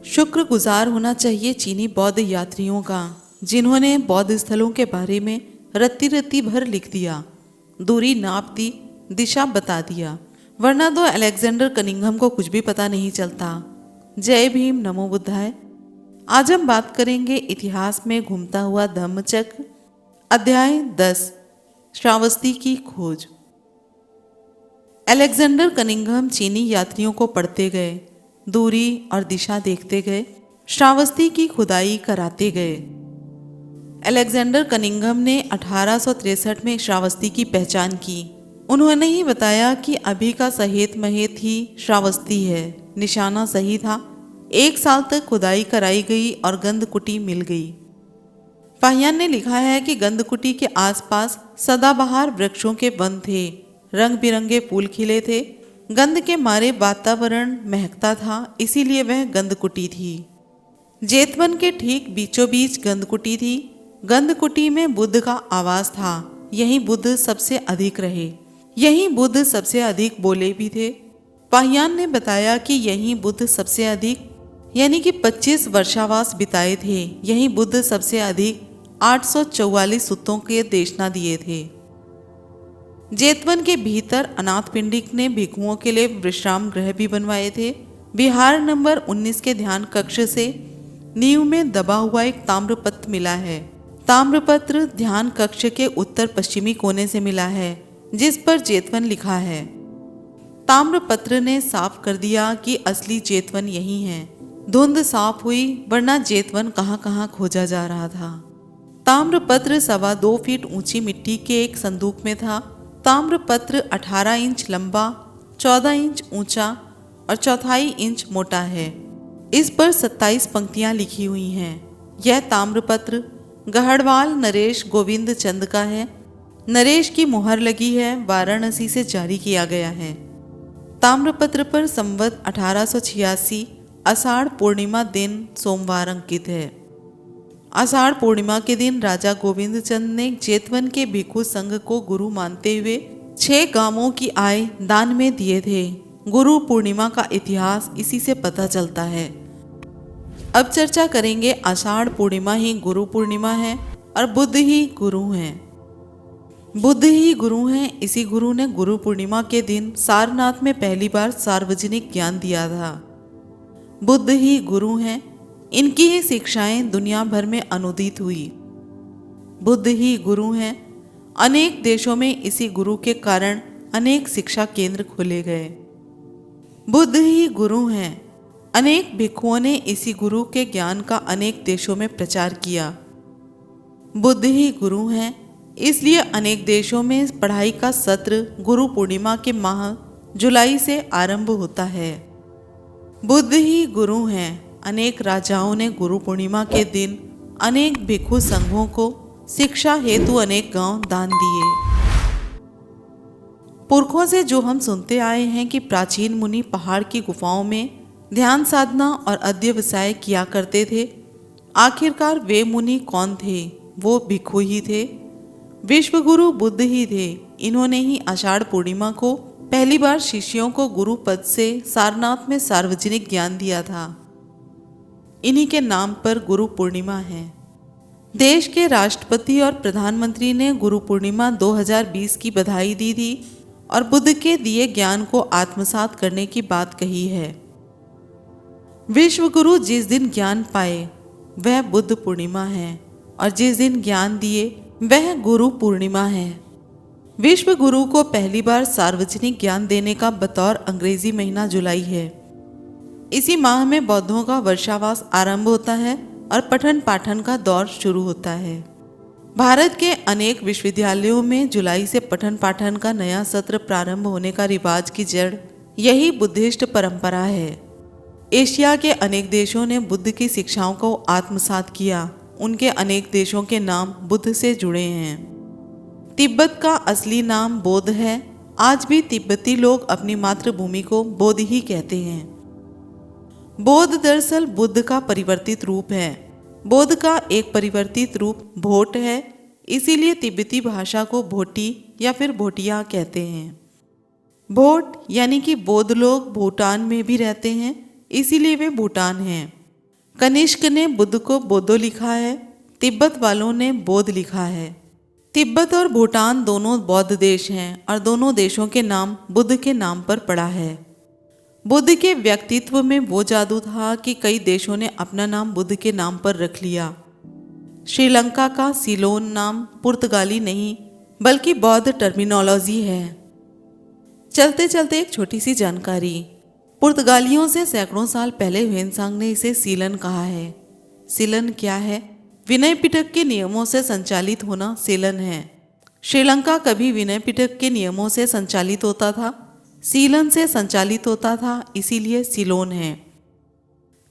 शुक्रगुजार होना चाहिए चीनी बौद्ध यात्रियों का, जिन्होंने बौद्ध स्थलों के बारे में रत्ती रत्ती भर लिख दिया, दूरी नाप दी, दिशा बता दिया। वरना तो अलेक्जेंडर कनिंघम को कुछ भी पता नहीं चलता। जय भीम, नमो बुद्धाय। आज हम बात करेंगे इतिहास में घूमता हुआ धम्मचक्र, अध्याय 10, श्रावस्ती की खोज। अलेक्जेंडर कनिंघम चीनी यात्रियों को पढ़ते गए, दूरी और दिशा देखते गए, श्रावस्ती की खुदाई कराते गए। अलेक्जेंडर कनिंघम ने 1863 में श्रावस्ती की पहचान की। उन्होंने ही बताया कि अभी का सहेत महेत ही श्रावस्ती है। निशाना सही था। 1 साल तक खुदाई कराई गई और गंधकुटी मिल गई। पाहियान ने लिखा है कि गंधकुटी के आसपास सदाबहार वृक्षों के वन थे, रंग बिरंगे फूल खिले थे, गंध के मारे वातावरण महकता था, इसीलिए वह गंधकुटी थी। जेतवन के ठीक बीचों बीच गंधकुटी थी। गंधकुटी में बुद्ध का आवास था। यहीं बुद्ध सबसे अधिक रहे, यहीं बुद्ध सबसे अधिक बोले भी थे। पाहियान ने बताया कि यहीं बुद्ध सबसे अधिक यानी कि 25 वर्षावास बिताए थे। यहीं बुद्ध सबसे अधिक 844 सुत्तों के देशना दिए थे। जेतवन के भीतर अनाथ पिंडिक ने भिक्षुओं के लिए विश्राम गृह भी बनवाए थे। विहार नंबर 19 के ध्यान कक्ष से नींव में दबा हुआ एक ताम्रपत्र मिला है। ताम्रपत्र ध्यान कक्ष के उत्तर पश्चिमी कोने से मिला है, जिस पर जेतवन लिखा है। ताम्रपत्र ने साफ कर दिया कि असली जेतवन यही है। धुंध साफ हुई, वरना जेतवन कहाँ कहाँ खोजा जा रहा था। ताम्रपत्र 2.25 फीट ऊंची मिट्टी के एक संदूक में था। ताम्रपत्र 18 इंच लंबा, 14 इंच ऊंचा और 1/4 इंच मोटा है। इस पर 27 पंक्तियां लिखी हुई हैं। यह ताम्रपत्र गहड़वाल नरेश गोविंद चंद का है। नरेश की मुहर लगी है। वाराणसी से जारी किया गया है। ताम्रपत्र पर संवत 1886 आषाढ़ पूर्णिमा दिन सोमवार अंकित है। आषाढ़ पूर्णिमा के दिन राजा गोविंद चंद ने जेतवन के भिक्षु संघ को गुरु मानते हुए 6 गांवों की आय दान में दिए थे। गुरु पूर्णिमा का इतिहास इसी से पता चलता है। अब चर्चा करेंगे आषाढ़ पूर्णिमा ही गुरु पूर्णिमा है और बुद्ध ही गुरु हैं। बुद्ध ही गुरु हैं। इसी गुरु ने गुरु पूर्णिमा के दिन सारनाथ में पहली बार सार्वजनिक ज्ञान दिया था। बुद्ध ही गुरु हैं। इनकी ही शिक्षाएं दुनिया भर में अनुदित हुई। बुद्ध ही गुरु हैं। अनेक देशों में इसी गुरु के कारण अनेक शिक्षा केंद्र खोले गए। बुद्ध ही गुरु हैं। अनेक भिक्षुओं ने इसी गुरु के ज्ञान का अनेक देशों में प्रचार किया। बुद्ध ही गुरु हैं। इसलिए अनेक देशों में पढ़ाई का सत्र गुरु पूर्णिमा के माह जुलाई से आरंभ होता है। बुद्ध ही गुरु हैं। अनेक राजाओं ने गुरु पूर्णिमा के दिन अनेक भिक्षु संघों को शिक्षा हेतु अनेक गांव दान दिए। पुरखों से जो हम सुनते आए हैं कि प्राचीन मुनि पहाड़ की गुफाओं में ध्यान साधना और अध्यवसाय किया करते थे। आखिरकार वे मुनि कौन थे? वो भिक्षु ही थे। विश्वगुरु बुद्ध ही थे। इन्होंने ही आषाढ़ पूर्णिमा को पहली बार शिष्यों को गुरु पद से सारनाथ में सार्वजनिक ज्ञान दिया था। इन्हीं के नाम पर गुरु पूर्णिमा है। देश के राष्ट्रपति और प्रधानमंत्री ने गुरु पूर्णिमा 2020 की बधाई दी थी और बुद्ध के दिए ज्ञान को आत्मसात करने की बात कही है। विश्व गुरु जिस दिन ज्ञान पाए वह बुद्ध पूर्णिमा है और जिस दिन ज्ञान दिए वह गुरु पूर्णिमा है। विश्व गुरु को पहली बार सार्वजनिक ज्ञान देने का बतौर अंग्रेजी महीना जुलाई है। इसी माह में बौद्धों का वर्षावास आरंभ होता है और पठन पाठन का दौर शुरू होता है। भारत के अनेक विश्वविद्यालयों में जुलाई से पठन पाठन का नया सत्र प्रारंभ होने का रिवाज की जड़ यही बुद्धिस्ट परंपरा है। एशिया के अनेक देशों ने बुद्ध की शिक्षाओं को आत्मसात किया। उनके अनेक देशों के नाम बुद्ध से जुड़े हैं। तिब्बत का असली नाम बौद्ध है। आज भी तिब्बती लोग अपनी मातृभूमि को बौद्ध ही कहते हैं। बौद्ध दरअसल बुद्ध का परिवर्तित रूप है। बौद्ध का एक परिवर्तित रूप भोट है। इसीलिए तिब्बती भाषा को भोटी या फिर भोटिया कहते हैं। भोट यानी कि बौद्ध लोग भूटान में भी रहते हैं, इसीलिए वे भूटान हैं। कनिष्क ने बुद्ध को बोधो लिखा है, तिब्बत वालों ने बौद्ध लिखा है। तिब्बत और भूटान दोनों बौद्ध देश हैं और दोनों देशों के नाम बुद्ध के नाम पर पड़ा है। बुद्ध के व्यक्तित्व में वो जादू था कि कई देशों ने अपना नाम बुद्ध के नाम पर रख लिया। श्रीलंका का सिलोन नाम पुर्तगाली नहीं बल्कि बौद्ध टर्मिनोलॉजी है। चलते चलते एक छोटी सी जानकारी। पुर्तगालियों से सैकड़ों साल पहले ह्वेनसांग ने इसे सीलन कहा है। सीलन क्या है? विनय पिटक के नियमों से संचालित होना सीलन है। श्रीलंका कभी विनय पिटक के नियमों से संचालित होता था, सीलन से संचालित होता था, इसीलिए सिलोन है।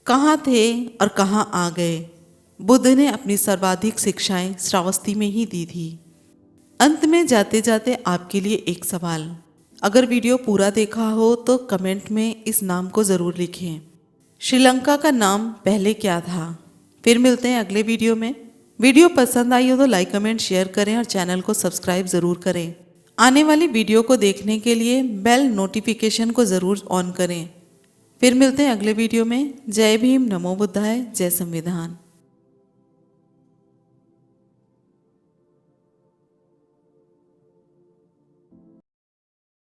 कहाँ थे और कहाँ आ गए? बुद्ध ने अपनी सर्वाधिक शिक्षाएं श्रावस्ती में ही दी थी। अंत में जाते जाते आपके लिए एक सवाल। अगर वीडियो पूरा देखा हो तो कमेंट में इस नाम को ज़रूर लिखें। श्रीलंका का नाम पहले क्या था? फिर मिलते हैं अगले वीडियो में। वीडियो पसंद आई हो तो लाइक कमेंट शेयर करें और चैनल को सब्सक्राइब ज़रूर करें। आने वाली वीडियो को देखने के लिए बेल नोटिफिकेशन को ज़रूर ऑन करें। फिर मिलते हैं अगले वीडियो में। जय भीम, नमो बुद्धाय, जय संविधान।